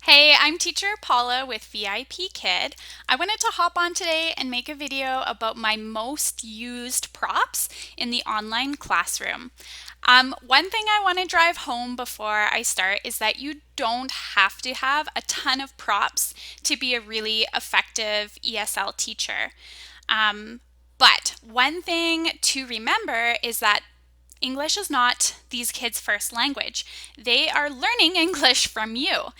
Hey, I'm teacher Paula with VIPKid. I wanted to hop on today and make a video about my most used props in the online classroom. One thing I want to drive home before I start is that you don't have to have a ton of props to be a really effective ESL teacher. But one thing to remember is that English is not these kids' first language. They are learning English from you.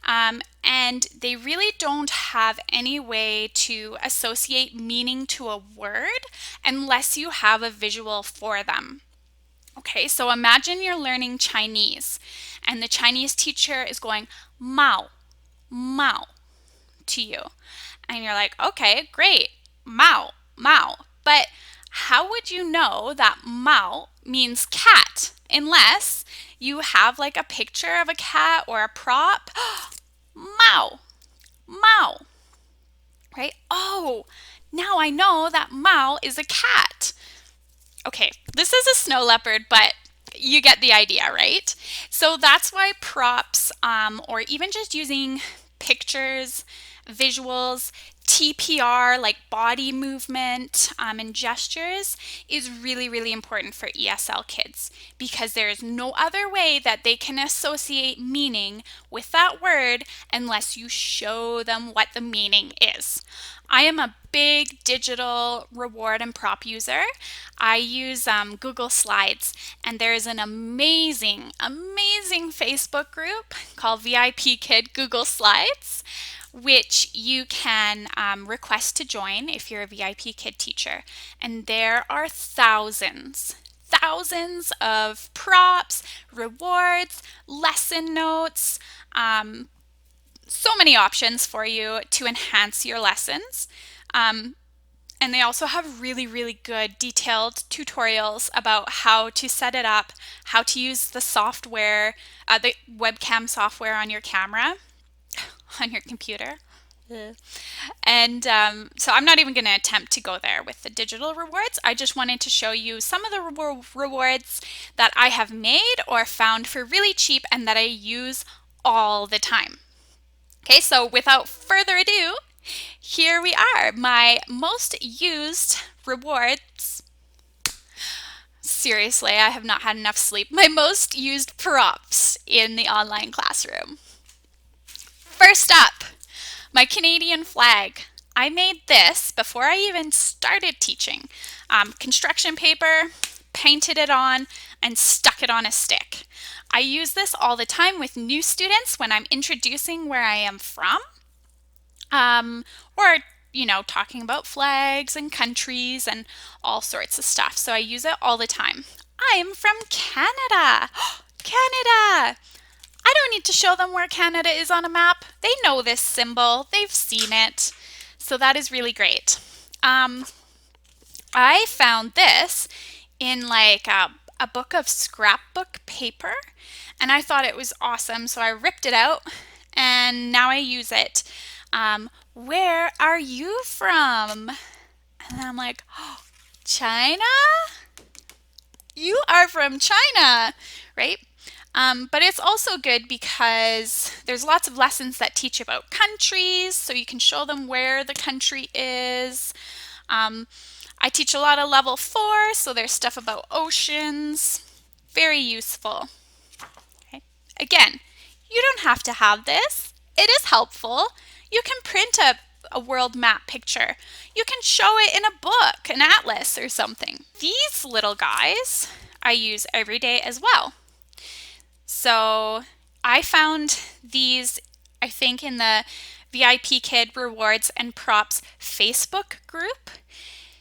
And they really don't have any way to associate meaning to a word unless you have a visual for them. Okay, so imagine you're learning Chinese and the Chinese teacher is going Mao, Mao to you. And you're like, okay, great, Mao, Mao. But how would you know that Mao means cat unless you have like a picture of a cat or a prop? Mao, Mao, right? Oh, now I know that Mao is a cat. Okay, this is a snow leopard, but you get the idea, right? So that's why props, or even just using pictures, visuals, TPR, like body movement and gestures, is really, really important for ESL kids because there is no other way that they can associate meaning with that word unless you show them what the meaning is. I am a big digital reward and prop user. I use Google Slides, and there is an amazing, amazing Facebook group called VIPKid Google Slides, which you can request to join if you're a VIPKid teacher. And there are thousands of props, rewards, lesson notes, so many options for you to enhance your lessons. And they also have really, really good detailed tutorials about how to set it up, how to use the software, the webcam software on your camera, on your computer. And so I'm not even going to attempt to go there with the digital rewards. I just wanted to show you some of the rewards that I have made or found for really cheap and that I use all the time. Okay, so without further ado, here we are, my most used rewards. Seriously, I have not had enough sleep. My most used props in the online classroom. First up, my Canadian flag. I made this before I even started teaching. Construction paper, painted it on, and stuck it on a stick. I use this all the time with new students when I'm introducing where I am from. Or talking about flags and countries and all sorts of stuff. So I use it all the time. I'm from Canada. Canada! I don't need to show them where Canada is on a map. They know this symbol. They've seen it. So that is really great. I found this in like a book of scrapbook paper and I thought it was awesome. So I ripped it out and now I use it. Where are you from? And I'm like, oh, China? You are from China, right? But it's also good because there's lots of lessons that teach about countries, so you can show them where the country is. I teach a lot of level 4, so there's stuff about oceans. Very useful. Okay. Again, you don't have to have this. It is helpful. You can print a world map picture. You can show it in a book, an atlas or something. These little guys I use every day as well. So I found these, I think, in the VIPKid Rewards and Props Facebook group.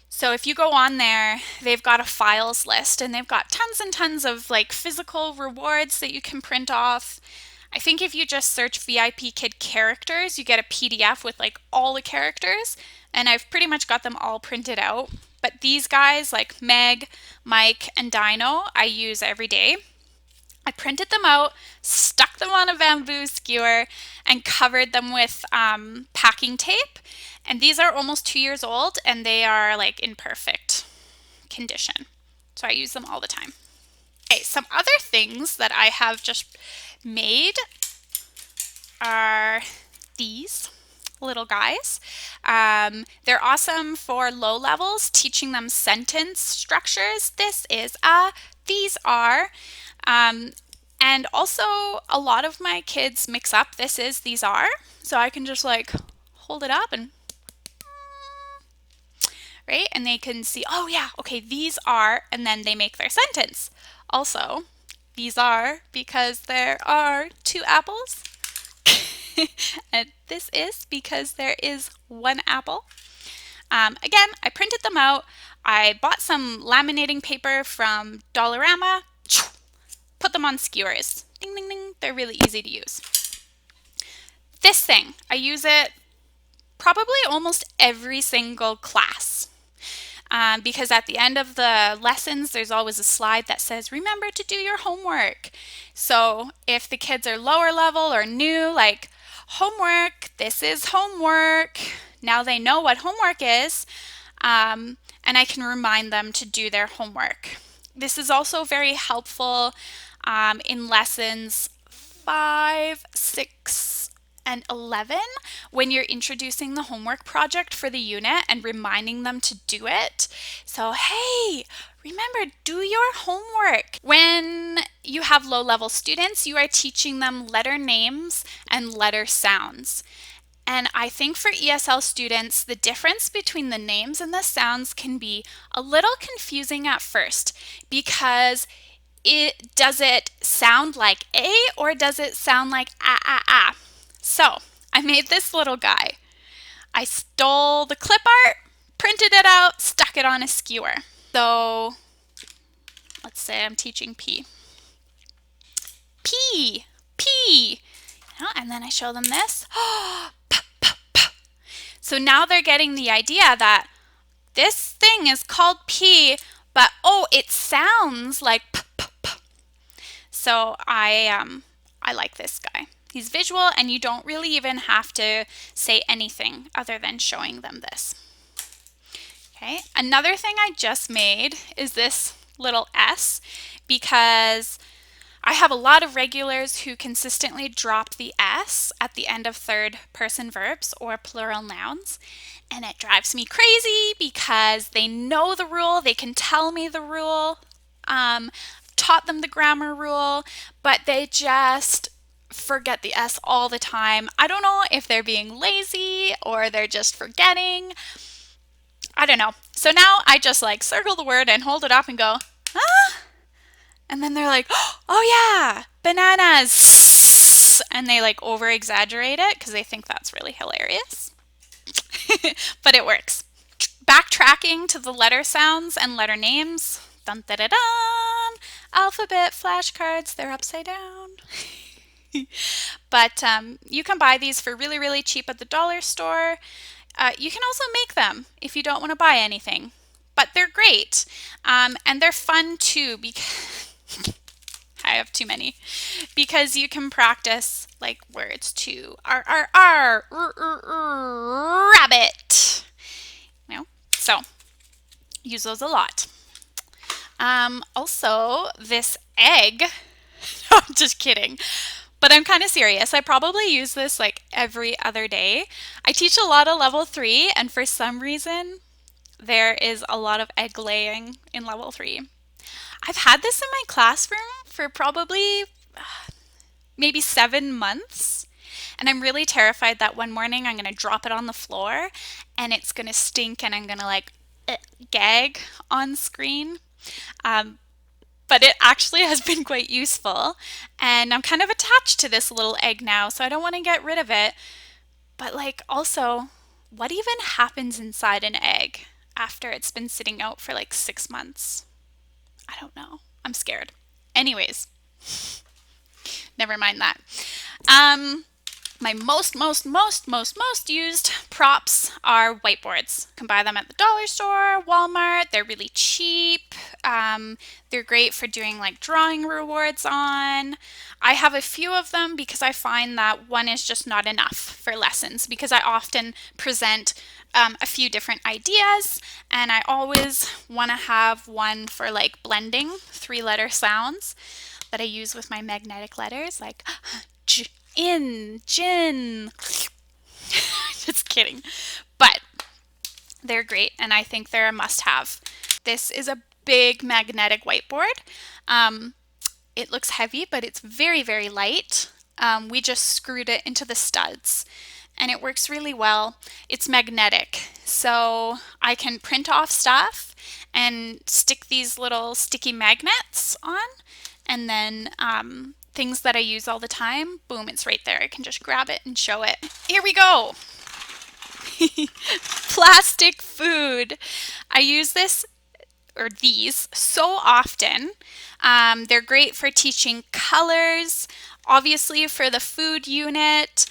So if you go on there, they've got a files list and they've got tons and tons of like physical rewards that you can print off. I think if you just search VIPKid characters, you get a PDF with like all the characters, and I've pretty much got them all printed out. But these guys like Meg, Mike, and Dino, I use every day. I printed them out, stuck them on a bamboo skewer, and covered them with packing tape. And these are almost 2 years old, and they are like in perfect condition. So I use them all the time. Okay, some other things that I have just made are these little guys. They're awesome for low levels, teaching them sentence structures. This is a, these are. And also a lot of my kids mix up this is, these are. So I can just like hold it up and right? And they can see, oh yeah, okay, these are, and then they make their sentence. Also, these are because there are 2 apples. And this is because there is 1 apple. Again, I printed them out. I bought some laminating paper from Dollarama, put them on skewers. Ding, ding, ding. They're really easy to use. This thing, I use it probably almost every single class. Because at the end of the lessons, there's always a slide that says, remember to do your homework. So if the kids are lower level or new, like homework, this is homework. Now they know what homework is, and I can remind them to do their homework. This is also very helpful in lessons 5, 6, and 11 when you're introducing the homework project for the unit and reminding them to do it. So, hey, remember, do your homework. When you have low-level students, you are teaching them letter names and letter sounds. And I think for ESL students, the difference between the names and the sounds can be a little confusing at first because does it sound like A or does it sound like ah? So I made this little guy. I stole the clip art, printed it out, stuck it on a skewer. So let's say I'm teaching P. P, P. And then I show them this. So now they're getting the idea that this thing is called P, but oh, it sounds like p. So I like this guy. He's visual and you don't really even have to say anything other than showing them this. Okay, another thing I just made is this little S because I have a lot of regulars who consistently drop the S at the end of third person verbs or plural nouns. And it drives me crazy because they know the rule, they can tell me the rule, taught them the grammar rule, but they just forget the S all the time. I don't know if they're being lazy or they're just forgetting. I don't know. So now I just like circle the word and hold it up and go, ah. And then they're like, oh yeah, bananas. And they like over exaggerate it because they think that's really hilarious. But it works. Backtracking to the letter sounds and letter names. Dun da da dun. Alphabet flashcards, they're upside down. But you can buy these for really, really cheap at the dollar store. You can also make them if you don't want to buy anything. But they're great. And they're fun too because I have too many. Because you can practice like words too. Rabbit. You know? So use those a lot. Also, this egg. No, I'm just kidding. But I'm kind of serious. I probably use this like every other day. I teach a lot of level 3 and for some reason there is a lot of egg laying in level 3. I've had this in my classroom for probably maybe 7 months. And I'm really terrified that one morning I'm going to drop it on the floor and it's going to stink and I'm going to like gag on screen. But it actually has been quite useful. And I'm kind of attached to this little egg now, so I don't want to get rid of it. But like also, what even happens inside an egg after it's been sitting out for like 6 months? I don't know. I'm scared. Anyways, never mind that. My most used props are whiteboards. You can buy them at the dollar store, Walmart. They're really cheap. They're great for doing like drawing rewards on. I have a few of them because I find that one is just not enough for lessons because I often present a few different ideas and I always want to have one for like blending 3-letter sounds that I use with my magnetic letters like in, gin. Just kidding. But they're great, and I think they're a must-have. This is a big magnetic whiteboard. It looks heavy, but it's very, very light. We just screwed it into the studs, and it works really well. It's magnetic, so I can print off stuff and stick these little sticky magnets on, and then things that I use all the time, boom, it's right there. I can just grab it and show it. Here we go. Plastic food. I use this or these so often. They're great for teaching colors, obviously for the food unit,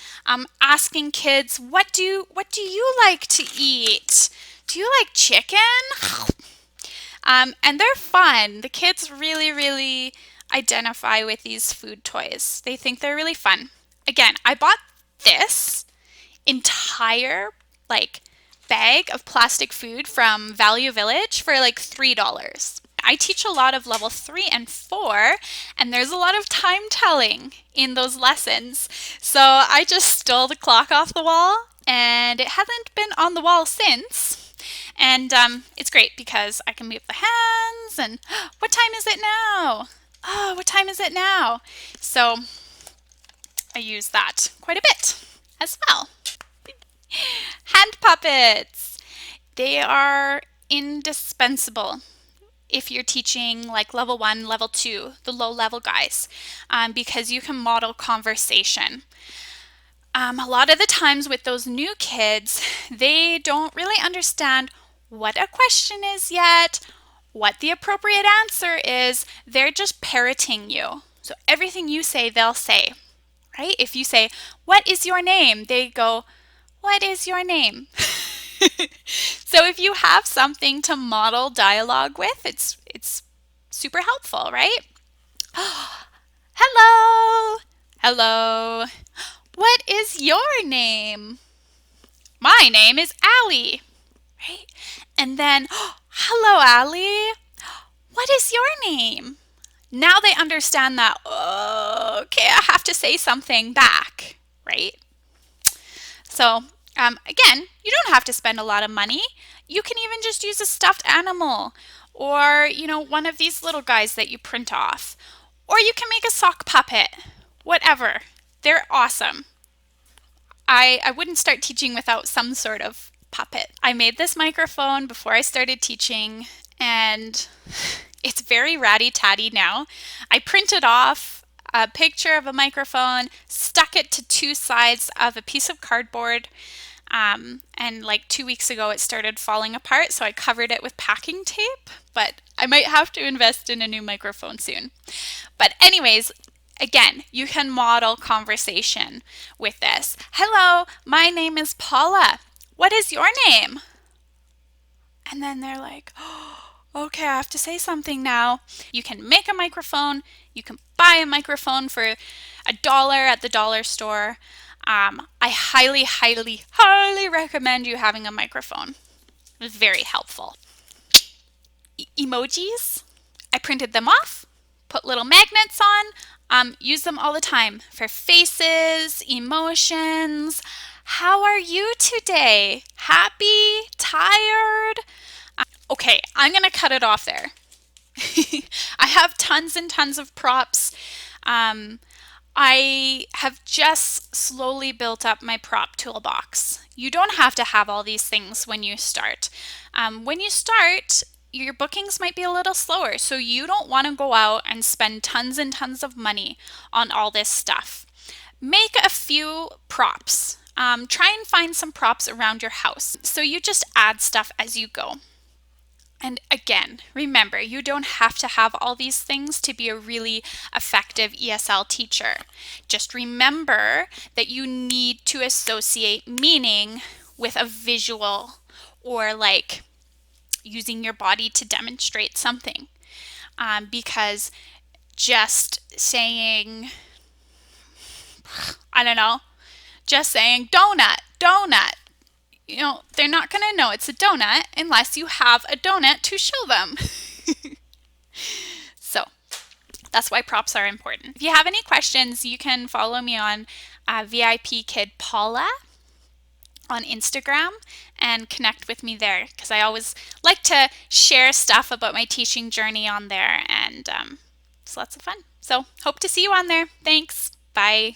asking kids, what do you like to eat? Do you like chicken? And they're fun. The kids really, really identify with these food toys. They think they're really fun. Again, I bought this entire bag of plastic food from Value Village for like $3. I teach a lot of level 3 and 4, and there's a lot of time telling in those lessons. So I just stole the clock off the wall, and it hasn't been on the wall since. And it's great because I can move the hands and what time is it now? Oh, what time is it now? So I use that quite a bit as well. Hand puppets. They are indispensable if you're teaching like level 1, level 2, the low level guys, because you can model conversation. A lot of the times with those new kids, they don't really understand what a question is yet, what the appropriate answer is. They're just parroting you. So everything you say, they'll say, right? If you say, "What is your name?" they go, "What is your name?" So if you have something to model dialogue with, it's super helpful, right? Hello. Hello. What is your name? My name is Allie. Right? And then, hello, Allie. What is your name? Now they understand that, okay, I have to say something back, right? So again, you don't have to spend a lot of money. You can even just use a stuffed animal or, one of these little guys that you print off. Or you can make a sock puppet, whatever. They're awesome. I wouldn't start teaching without some sort of puppet. I made this microphone before I started teaching, and it's very ratty-tatty now. I printed off a picture of a microphone, stuck it to two sides of a piece of cardboard, and like 2 weeks ago it started falling apart, so I covered it with packing tape, but I might have to invest in a new microphone soon. But anyways, again, you can model conversation with this. Hello, my name is Paula. What is your name? And then they're like, oh, okay, I have to say something now. You can make a microphone. You can buy a microphone for $1 at the dollar store. I highly, highly, highly recommend you having a microphone. It's very helpful. Emojis. I printed them off, put little magnets on, use them all the time for faces, emotions. How are you today? Happy? Tired? Okay, I'm going to cut it off there. I have tons and tons of props. I have just slowly built up my prop toolbox. You don't have to have all these things when you start. When you start, your bookings might be a little slower, so you don't want to go out and spend tons and tons of money on all this stuff. Make a few props. Try and find some props around your house. So you just add stuff as you go. And again, remember, you don't have to have all these things to be a really effective ESL teacher. Just remember that you need to associate meaning with a visual or like using your body to demonstrate something. Because just saying, I don't know, just saying donut, donut, they're not going to know it's a donut unless you have a donut to show them. So that's why props are important. If you have any questions, you can follow me on VIPKid Paula on Instagram and connect with me there because I always like to share stuff about my teaching journey on there, and it's lots of fun. So hope to see you on there. Thanks. Bye.